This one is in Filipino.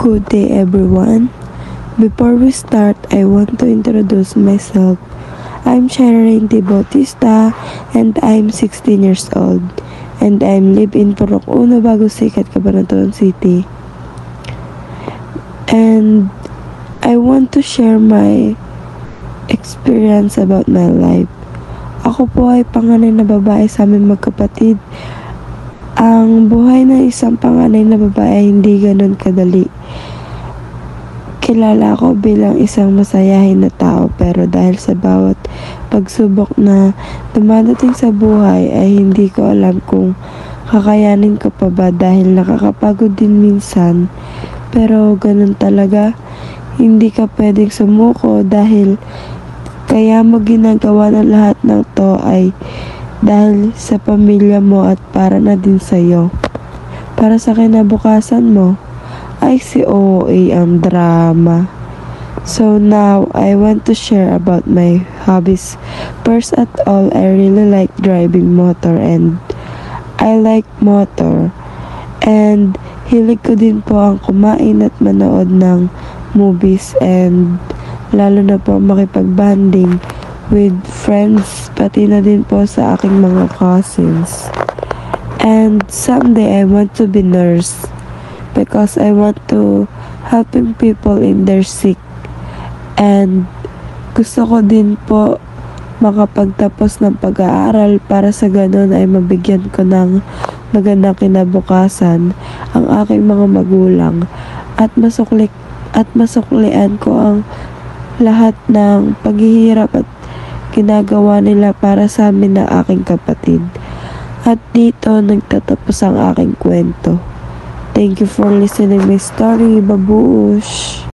Good day everyone. Before we start, I want to introduce myself. I'm Shireen D. Bautista and I'm 16 years old and I'm live in Purok Uno, Bagos Sikat, Cabanatuan City. And I want to share my experience about my life. Ako po ay panganay na babae sa aming magkapatid. Ang buhay ng isang panganay na babae ay hindi ganun kadali. Kilala ko bilang isang masayahin na tao, pero dahil sa bawat pagsubok na dumadating sa buhay ay hindi ko alam kung kakayanin ko pa ba dahil nakakapagod din minsan. Pero ganun talaga, hindi ka pwedeng sumuko dahil kaya mo ginagawa ng lahat ng to ay dahil sa pamilya mo at para na din sa'yo. Para sa kinabukasan mo, ay si OA ang drama. So now, I want to share about my hobbies. First at all, I really like driving motor and I like motor. And hilig ko din po ang kumain at manood ng movies and lalo na po makipag-banding with friends, pati na din po sa aking mga cousins. And someday I want to be nurse because I want to helping people in their sick. And gusto ko din po makapagtapos ng pag-aaral para sa ganun ay mabigyan ko ng magandang kinabukasan ang aking mga magulang at masuklian ko ang lahat ng paghihirap at ginagawa nila para sa amin na aking kapatid. At dito nagtatapos ang aking kwento. Thank you for listening my story, babush!